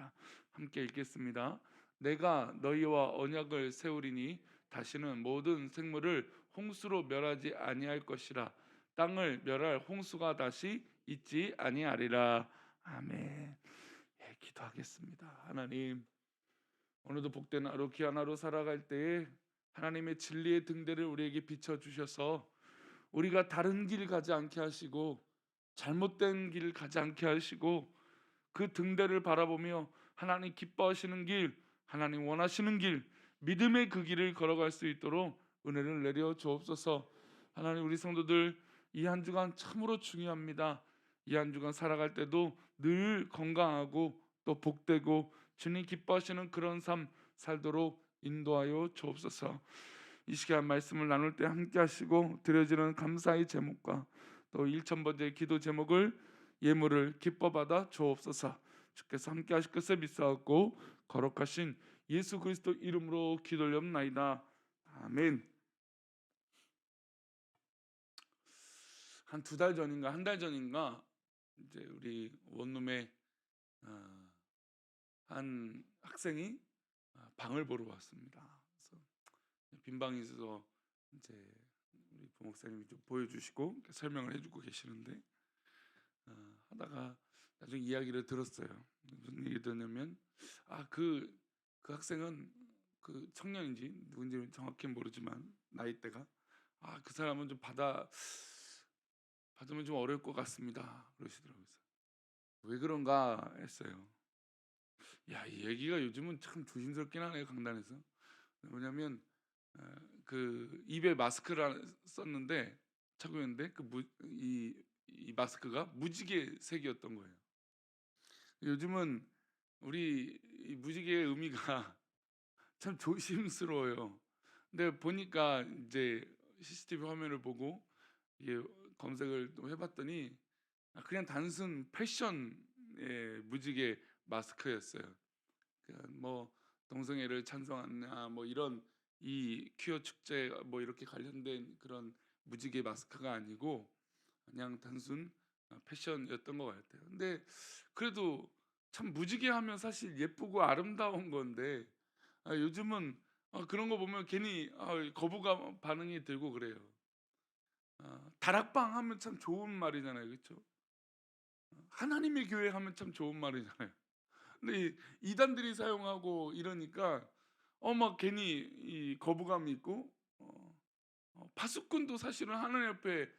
하겠습니다. 함께 읽겠습니다. 내가 너희와 언약을 세우리니 다시는 모든 생물을 홍수로 멸하지 아니할 것이라. 땅을 멸할 홍수가 다시 있지 아니하리라. 아멘. 예, 기도하겠습니다. 하나님, 오늘도 복된 하루 귀한 하루 살아갈 때에 하나님의 진리의 등대를 우리에게 비춰 주셔서 우리가 다른 길 가지 않게 하시고 잘못된 길 가지 않게 하시고 그 등대를 바라보며 하나님 기뻐하시는 길, 하나님 원하시는 길, 믿음의 그 길을 걸어갈 수 있도록 은혜를 내려 주옵소서. 하나님, 우리 성도들 이 한 주간 참으로 중요합니다. 이 한 주간 살아갈 때도 늘 건강하고 또 복되고 주님 기뻐하시는 그런 삶 살도록 인도하여 주옵소서. 이 시간 말씀을 나눌 때 함께 하시고 드려지는 감사의 제목과 또 1,000번째 기도 제목을 예물을 기뻐 받아 주옵소서. 주께서 함께 하실 것을 믿사옵고 거룩하신 예수 그리스도 이름으로 기도올옵나이다. 아멘. 한 2달 전인가 한 달 전인가 이제 우리 원룸에 어, 한 학생이 방을 보러 왔습니다. 그래서 빈 방이 있어서 이제 우리 부목사님이 좀 보여주시고 설명을 해주고 계시는데 하다가 나중에 이야기를 들었어요. 무슨 얘기 들었냐면 그 학생은 그 청년인지 누군지 정확히 모르지만 나이대가 그 사람은 좀 받으면 좀 어려울 것 같습니다. 그러시더라고요. 왜 그런가 했어요. 야, 이 얘기가 요즘은 참 조심스럽긴 하네요. 강단에서. 뭐냐면 그 입에 마스크를 썼는데 차고 있는데 이 마스크가 무지개 색이었던 거예요. 요즘은 우리 이 무지개의 의미가 참 조심스러워요. 근데 보니까 이제 CCTV 화면을 보고 이게 검색을 또 해봤더니 그냥 단순 패션의 무지개 마스크였어요. 뭐 동성애를 찬성하냐 뭐 이런 이 퀴어 축제 뭐 이렇게 관련된 그런 무지개 마스크가 아니고 그냥 단순 패션이었던 것 같아요. 근데 그래도 참 무지개 하면 사실 예쁘고 아름다운 건데 요즘은 그런 거 보면 괜히 거부감 반응이 들고 그래요. 다락방 하면 참 좋은 말이잖아요, 그렇죠? 하나님의 교회 하면 참 좋은 말이잖아요. 근데 이 이단들이 사용하고 이러니까 막 괜히 이 거부감이 있고 파수꾼도 사실은 하나님 앞에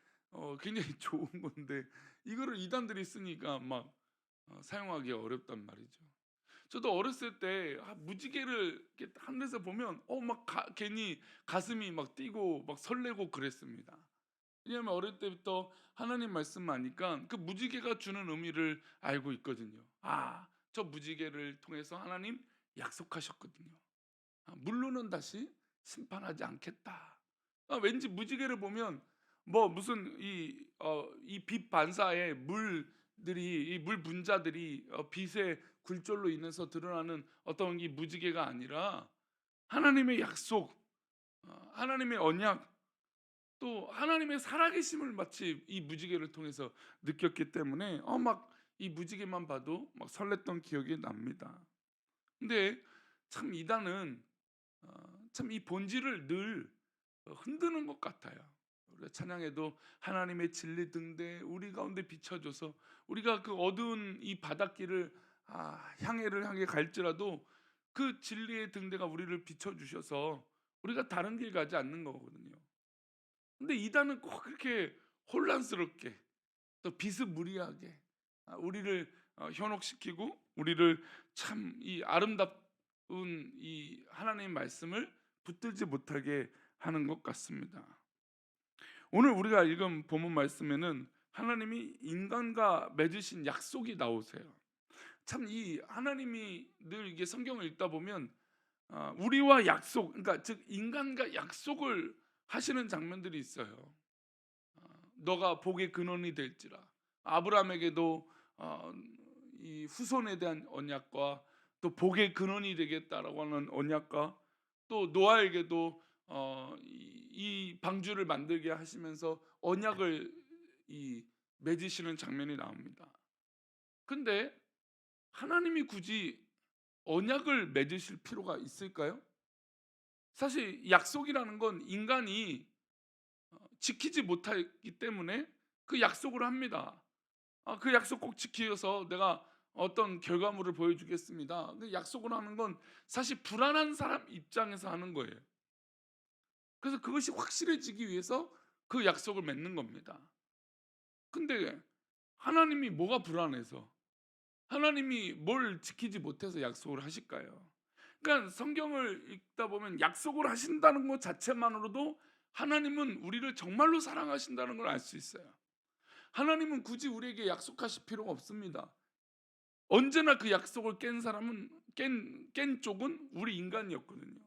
굉장히 좋은 건데 이거를 이단들이 쓰니까 막 사용하기 어렵단 말이죠. 저도 어렸을 때 무지개를 이렇게 하늘에서 보면 막 괜히 가슴이 막 뛰고 막 설레고 그랬습니다. 왜냐하면 어릴 때부터 하나님 말씀 아니까 그 무지개가 주는 의미를 알고 있거든요. 저 무지개를 통해서 하나님 약속하셨거든요. 물로는 다시 심판하지 않겠다. 왠지 무지개를 보면 뭐 무슨 이 빛 반사에 물들이 이 물 분자들이 빛의 굴절로 인해서 드러나는 어떤 이 무지개가 아니라 하나님의 약속, 하나님의 언약, 또 하나님의 살아계심을 마치 이 무지개를 통해서 느꼈기 때문에 막 이 무지개만 봐도 막 설렜던 기억이 납니다. 근데 참 이단은 참 이 본질을 늘 흔드는 것 같아요. 우리가 찬양에도 하나님의 진리 등대 우리 가운데 비춰줘서 우리가 그 어두운 이 바닷길을 향해를 향해 갈지라도 그 진리의 등대가 우리를 비춰주셔서 우리가 다른 길 가지 않는 거거든요. 근데 이단은 꼭 그렇게 혼란스럽게 또 비스무리하게 우리를 현혹시키고 우리를 참 이 아름답은 이 하나님의 말씀을 붙들지 못하게 하는 것 같습니다. 오늘 우리가 읽은 본문 말씀에는 하나님이 인간과 맺으신 약속이 나오세요. 참 이 하나님이 늘 이게 성경을 읽다 보면 우리와 약속, 그러니까 즉 인간과 약속을 하시는 장면들이 있어요. 너가 복의 근원이 될지라. 아브라함에게도 이 후손에 대한 언약과 또 복의 근원이 되겠다라고 하는 언약과 또 노아에게도 이 방주를 만들게 하시면서 언약을 맺으시는 장면이 나옵니다. 근데 하나님이 굳이 언약을 맺으실 필요가 있을까요? 사실 약속이라는 건 인간이 지키지 못하기 때문에 그 약속을 합니다. 그 약속 꼭 지키셔서 내가 어떤 결과물을 보여주겠습니다. 근데 약속을 하는 건 사실 불안한 사람 입장에서 하는 거예요. 그래서 그것이 확실해지기 위해서 그 약속을 맺는 겁니다. 근데 하나님이 뭐가 불안해서, 하나님이 뭘 지키지 못해서 약속을 하실까요? 그러니까 성경을 읽다 보면 약속을 하신다는 것 자체만으로도 하나님은 우리를 정말로 사랑하신다는 걸 알 수 있어요. 하나님은 굳이 우리에게 약속하실 필요가 없습니다. 언제나 그 약속을 깬 사람은 깬 쪽은 우리 인간이었거든요.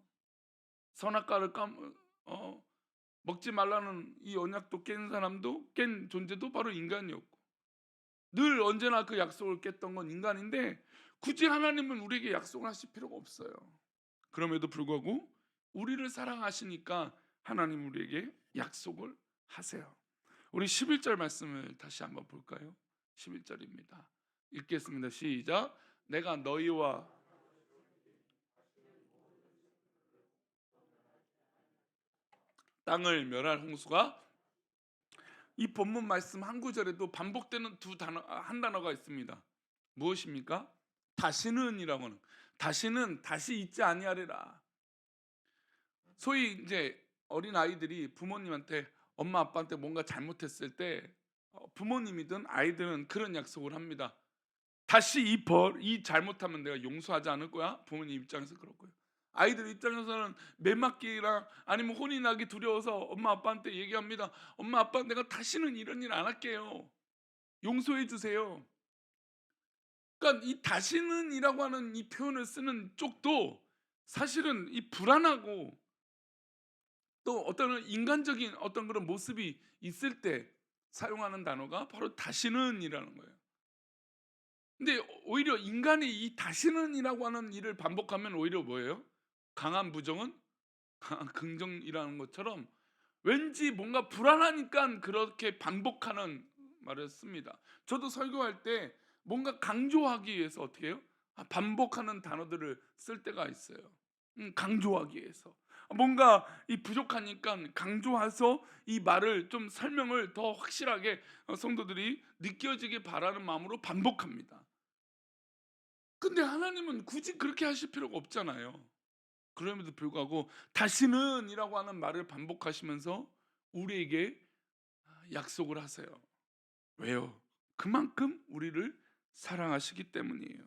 선악과를 어, 먹지 말라는 이 언약도 깬 사람도, 깬 존재도 바로 인간이었고, 늘 언제나 그 약속을 깼던 건 인간인데 굳이 하나님은 우리에게 약속을 하실 필요가 없어요. 그럼에도 불구하고 우리를 사랑하시니까 하나님 우리에게 약속을 하세요. 우리 11절 말씀을 다시 한번 볼까요? 11절입니다. 읽겠습니다. 시작. 내가 너희와 땅을 멸할 홍수가, 이 본문 말씀 한 구절에도 반복되는 한 단어가 있습니다. 무엇입니까? 다시는이라고 하는, 다시는 다시 잊지 아니하리라. 소위 이제 어린 아이들이 부모님한테, 엄마 아빠한테 뭔가 잘못했을 때 부모님이든 아이들은 그런 약속을 합니다. 다시 이 잘못하면 내가 용서하지 않을 거야. 부모님 입장에서 그렇고요. 아이들 입장에서는 매맞기랑 아니면 혼이 나기 두려워서 엄마 아빠한테 얘기합니다. 엄마 아빠, 내가 다시는 이런 일 안 할게요. 용서해 주세요. 그러니까 이 다시는이라고 하는 이 표현을 쓰는 쪽도 사실은 이 불안하고 또 어떤 인간적인 어떤 그런 모습이 있을 때 사용하는 단어가 바로 다시는이라는 거예요. 근데 오히려 인간이 이 다시는이라고 하는 일을 반복하면 오히려 뭐예요? 강한 부정은 강한 긍정이라는 것처럼 왠지 뭔가 불안하니까 그렇게 반복하는 말을 씁니다. 저도 설교할 때 뭔가 강조하기 위해서 어떻게 해요? 반복하는 단어들을 쓸 때가 있어요. 강조하기 위해서. 뭔가 이 부족하니까 강조해서 이 말을 좀 설명을 더 확실하게 성도들이 느껴지게 바라는 마음으로 반복합니다. 근데 하나님은 굳이 그렇게 하실 필요가 없잖아요. 그럼에도 불구하고 다시는이라고 하는 말을 반복하시면서 우리에게 약속을 하세요. 왜요? 그만큼 우리를 사랑하시기 때문이에요.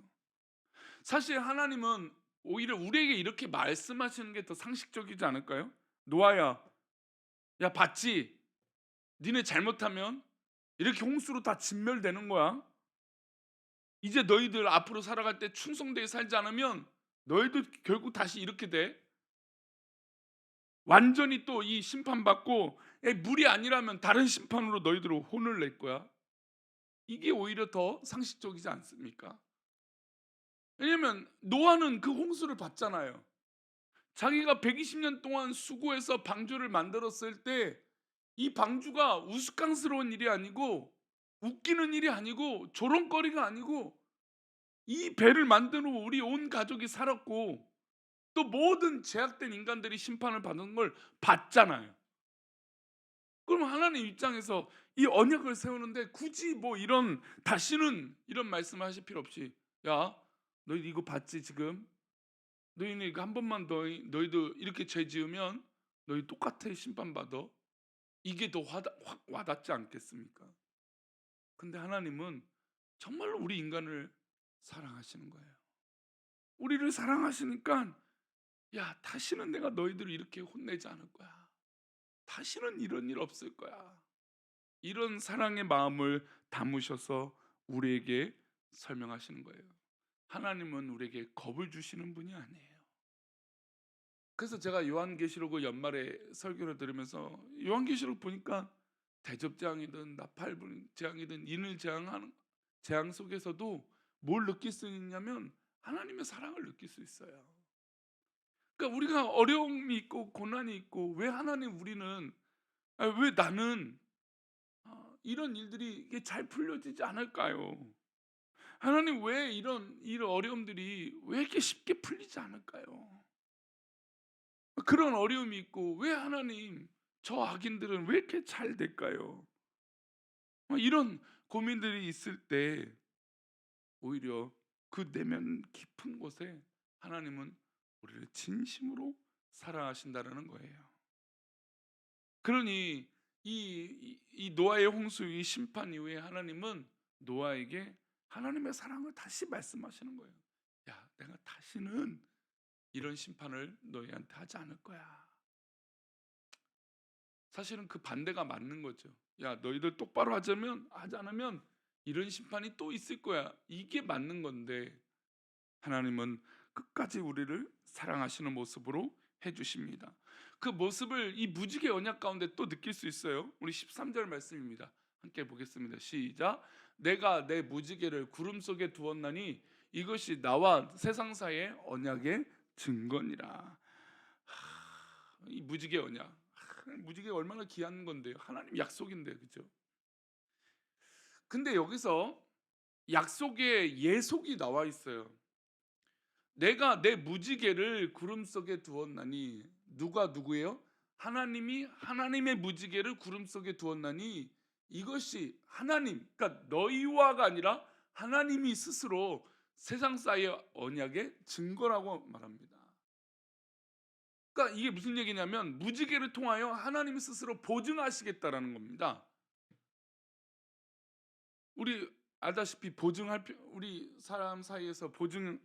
사실 하나님은 오히려 우리에게 이렇게 말씀하시는 게 더 상식적이지 않을까요? 노아야, 야 봤지? 니네 잘못하면 이렇게 홍수로 다 진멸되는 거야. 이제 너희들 앞으로 살아갈 때 충성되게 살지 않으면 너희들 결국 다시 이렇게 돼. 완전히 또 이 심판받고 물이 아니라면 다른 심판으로 너희들을 혼을 낼 거야. 이게 오히려 더 상식적이지 않습니까? 왜냐면 노아는 그 홍수를 봤잖아요. 자기가 120년 동안 수고해서 방주를 만들었을 때 이 방주가 우스꽝스러운 일이 아니고 웃기는 일이 아니고 조롱거리가 아니고 이 배를 만든 후 우리 온 가족이 살았고 또 모든 제약된 인간들이 심판을 받는 걸 봤잖아요. 그럼 하나님 입장에서 이 언약을 세우는데 굳이 뭐 이런 다시는 이런 말씀을 하실 필요 없이, 야 너희 이거 봤지 지금? 너희는 이거 한 번만 너희도 이렇게 죄 지으면 너희 똑같아 심판받아. 이게 더 확 와닿지 않겠습니까? 근데 하나님은 정말로 우리 인간을 사랑하시는 거예요. 우리를 사랑하시니까, 야 다시는 내가 너희들을 이렇게 혼내지 않을 거야. 다시는 이런 일 없을 거야. 이런 사랑의 마음을 담으셔서 우리에게 설명하시는 거예요. 하나님은 우리에게 겁을 주시는 분이 아니에요. 그래서 제가 요한계시록을 연말에 설교를 들으면서 요한계시록 보니까 대접재앙이든 나팔재앙이든 인을 재앙하는 재앙 속에서도 뭘 느낄 수 있냐면 하나님의 사랑을 느낄 수 있어요. 그러니까 우리가 어려움이 있고 고난이 있고 왜 하나님 우리는, 왜 나는 이런 일들이 이게 잘 풀려지지 않을까요? 하나님 왜 이런 어려움들이 왜 이렇게 쉽게 풀리지 않을까요? 그런 어려움이 있고 왜 하나님 저 악인들은 왜 이렇게 잘 될까요? 이런 고민들이 있을 때 오히려 그 내면 깊은 곳에 하나님은 우리를 진심으로 사랑하신다라는 거예요. 그러니 이 노아의 홍수 이 심판 이후에 하나님은 노아에게 하나님의 사랑을 다시 말씀하시는 거예요. 야, 내가 다시는 이런 심판을 너희한테 하지 않을 거야. 사실은 그 반대가 맞는 거죠. 야, 너희들 똑바로 하지 않으면 이런 심판이 또 있을 거야. 이게 맞는 건데 하나님은 끝까지 우리를 사랑하시는 모습으로 해주십니다. 그 모습을 이 무지개 언약 가운데 또 느낄 수 있어요. 우리 13절 말씀입니다. 함께 보겠습니다. 시작. 내가 내 무지개를 구름 속에 두었나니 이것이 나와 세상 사이의 언약의 증거니라. 이 무지개 언약, 무지개 얼마나 귀한 건데요. 하나님 약속인데, 그죠? 근데 여기서 약속에 예속이 나와 있어요. 내가 내 무지개를 구름 속에 두었나니, 누가 누구예요? 하나님이 하나님의 무지개를 구름 속에 두었나니 이것이 하나님, 그러니까 너희와가 아니라 하나님이 스스로 세상 사이의 언약의 증거라고 말합니다. 그러니까 이게 무슨 얘기냐면 무지개를 통하여 하나님이 스스로 보증하시겠다라는 겁니다. 우리 알다시피 우리 사람 사이에서 보증하는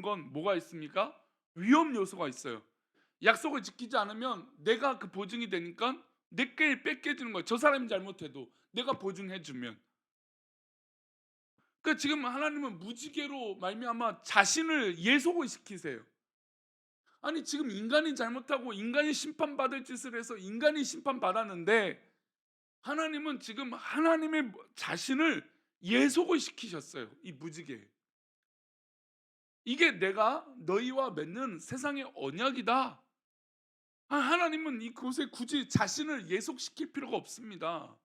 건 뭐가 있습니까? 위험 요소가 있어요. 약속을 지키지 않으면 내가 그 보증이 되니까 내게 뺏겨지는 거예요. 저 사람이 잘못해도 내가 보증해 주면. 그러니까 지금 하나님은 무지개로 말미암아 자신을 예속을 시키세요. 아니 지금 인간이 잘못하고 인간이 심판받을 짓을 해서 인간이 심판받았는데 하나님은 지금 하나님의 자신을 예속을 시키셨어요. 이 무지개. 이게 내가 너희와 맺는 세상의 언약이다. 하나님은 이곳에 굳이 자신을 예속시킬 필요가 없습니다.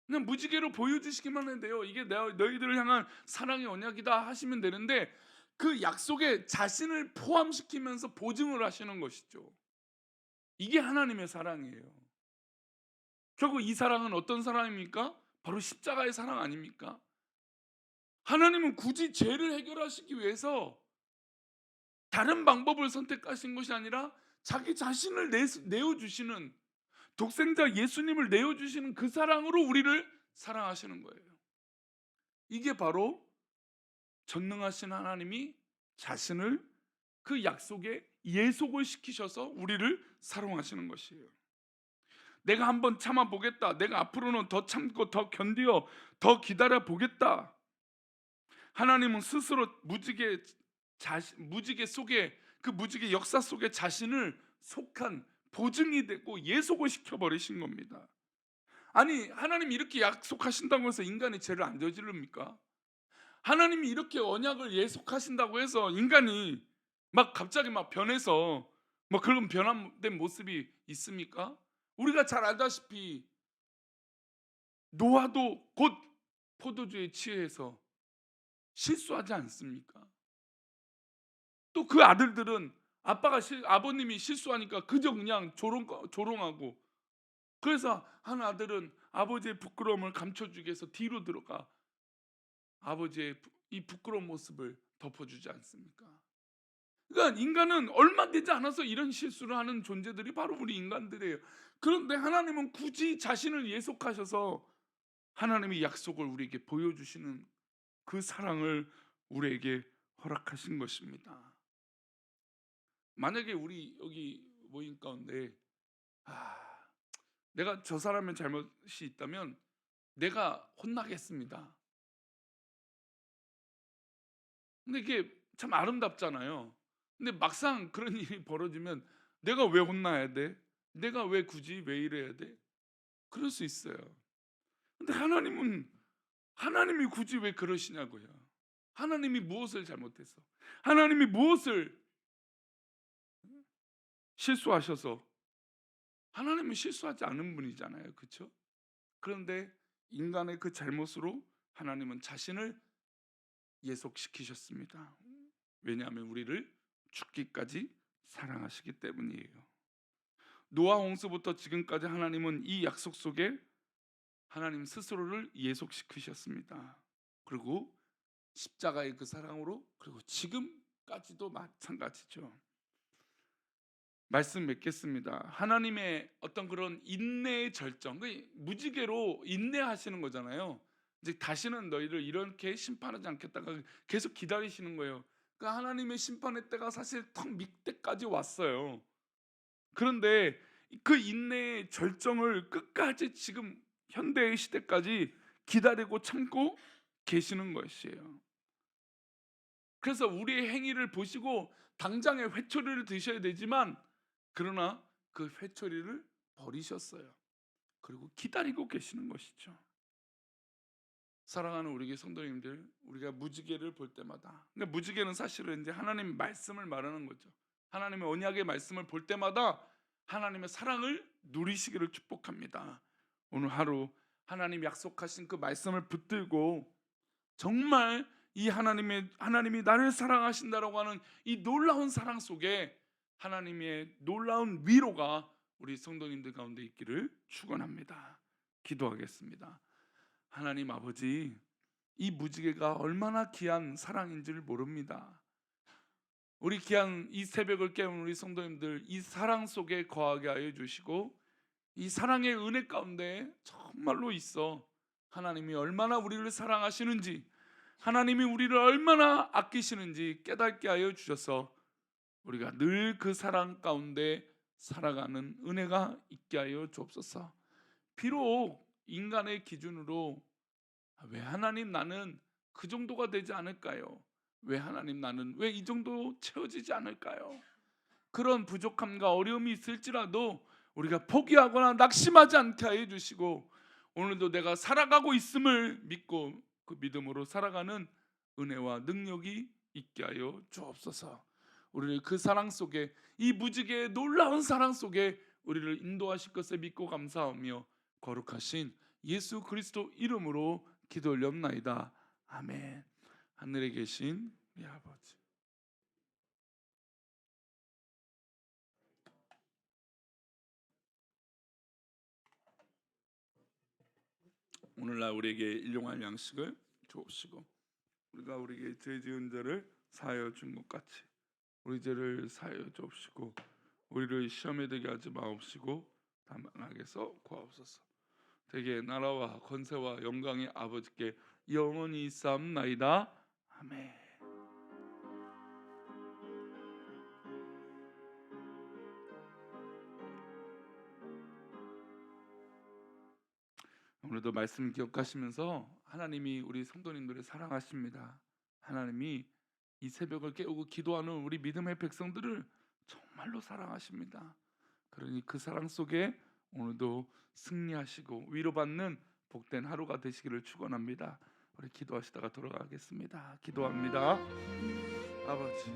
그냥 무지개로 보여주시기만 해도 돼요. 이게 너희들을 향한 사랑의 언약이다 하시면 되는데 그 약속에 자신을 포함시키면서 보증을 하시는 것이죠. 이게 하나님의 사랑이에요. 결국 이 사랑은 어떤 사랑입니까? 바로 십자가의 사랑 아닙니까? 하나님은 굳이 죄를 해결하시기 위해서 다른 방법을 선택하신 것이 아니라 자기 자신을 내어주시는, 독생자 예수님을 내어주시는 그 사랑으로 우리를 사랑하시는 거예요. 이게 바로 전능하신 하나님이 자신을 그 약속에 예속을 시키셔서 우리를 사랑하시는 것이에요. 내가 한번 참아 보겠다. 내가 앞으로는 더 참고 더 견디어 더 기다려 보겠다. 하나님은 스스로 무지개 속에, 그 무지개 역사 속에 자신을 속한 보증이 되고 예속을 시켜버리신 겁니다. 아니 하나님이 이렇게 약속하신다고 해서 인간이 죄를 안 저지릅니까? 하나님이 이렇게 언약을 예속하신다고 해서 인간이 막 갑자기 막 변해서 뭐 그런 변화된 모습이 있습니까? 우리가 잘 알다시피 노아도 곧 포도주에 취해서 실수하지 않습니까? 또 그 아들들은 아버님이 실수하니까 그저 그냥 조롱하고, 그래서 한 아들은 아버지의 부끄러움을 감춰주기 위해서 뒤로 들어가 아버지의 이 부끄러운 모습을 덮어주지 않습니까? 그러니까 인간은 얼마 되지 않아서 이런 실수를 하는 존재들이 바로 우리 인간들이에요. 그런데 하나님은 굳이 자신을 예속하셔서 하나님의 약속을 우리에게 보여주시는 그 사랑을 우리에게 허락하신 것입니다. 만약에 우리 여기 모임 가운데 내가 저 사람의 잘못이 있다면 내가 혼나겠습니다. 근데 이게 참 아름답잖아요. 근데 막상 그런 일이 벌어지면 내가 왜 혼나야 돼? 내가 왜 굳이 왜 이래야 돼? 그럴 수 있어요. 근데 하나님이 굳이 왜 그러시냐고요. 하나님이 무엇을 잘못해서, 하나님이 무엇을 실수하셔서, 하나님은 실수하지 않은 분이잖아요. 그렇죠? 그런데 인간의 그 잘못으로 하나님은 자신을 예속시키셨습니다. 왜냐하면 우리를 죽기까지 사랑하시기 때문이에요. 노아 홍수부터 지금까지 하나님은 이 약속 속에 하나님 스스로를 예속시키셨습니다. 그리고 십자가의 그 사랑으로, 그리고 지금까지도 마찬가지죠. 말씀 맺겠습니다. 하나님의 어떤 그런 인내의 절정, 무지개로 인내하시는 거잖아요. 이제 다시는 너희를 이렇게 심판하지 않겠다가 계속 기다리시는 거예요. 그러니까 하나님의 심판의 때가 사실 턱 밑때까지 왔어요. 그런데 그 인내의 절정을 끝까지 지금 현대의 시대까지 기다리고 참고 계시는 것이에요. 그래서 우리의 행위를 보시고 당장에 회초리를 드셔야 되지만, 그러나 그 회초리를 버리셨어요. 그리고 기다리고 계시는 것이죠. 사랑하는 우리 성도님들, 우리가 무지개를 볼 때마다, 그러니까 무지개는 사실은 이제 하나님 말씀을 말하는 거죠. 하나님의 언약의 말씀을 볼 때마다 하나님의 사랑을 누리시기를 축복합니다. 오늘 하루 하나님 약속하신 그 말씀을 붙들고 정말 이 하나님이 나를 사랑하신다라고 하는 이 놀라운 사랑 속에 하나님의 놀라운 위로가 우리 성도님들 가운데 있기를 축원합니다. 기도하겠습니다. 하나님 아버지, 이 무지개가 얼마나 귀한 사랑인지를 모릅니다. 우리 귀한 이 새벽을 깨운 우리 성도님들, 이 사랑 속에 거하게 하여 주시고, 이 사랑의 은혜 가운데 정말로 있어 하나님이 얼마나 우리를 사랑하시는지, 하나님이 우리를 얼마나 아끼시는지 깨닫게 하여 주셔서 우리가 늘 그 사랑 가운데 살아가는 은혜가 있게 하여 주옵소서. 비록 인간의 기준으로 왜 하나님 나는 그 정도가 되지 않을까요? 왜 하나님 나는 왜 이 정도 채워지지 않을까요? 그런 부족함과 어려움이 있을지라도 우리가 포기하거나 낙심하지 않게 하여 주시고, 오늘도 내가 살아가고 있음을 믿고 그 믿음으로 살아가는 은혜와 능력이 있게 하여 주옵소서. 우리를 그 사랑 속에, 이 무지개의 놀라운 사랑 속에 우리를 인도하실 것을 믿고 감사하며 거룩하신 예수 그리스도 이름으로 기도 올렸나이다. 아멘. 하늘에 계신 우리 아버지, 오늘날 우리에게 일용할 양식을 주옵시고, 우리가 우리에게 죄 지은 자를 사하여 준 것 같이 우리 죄를 사하여 주옵시고, 우리를 시험에 들게 하지 마옵시고 다만 악에서 구하옵소서. 대개 나라와 권세와 영광의 아버지께 영원히 있사옵나이다. 아멘. 오늘도 말씀 기억하시면서 하나님이 우리 성도님들을 사랑하십니다. 하나님이 이 새벽을 깨우고 기도하는 우리 믿음의 백성들을 정말로 사랑하십니다. 그러니 그 사랑 속에 오늘도 승리하시고 위로받는 복된 하루가 되시기를 축원합니다. 우리 기도하시다가 돌아가겠습니다. 기도합니다. 아버지,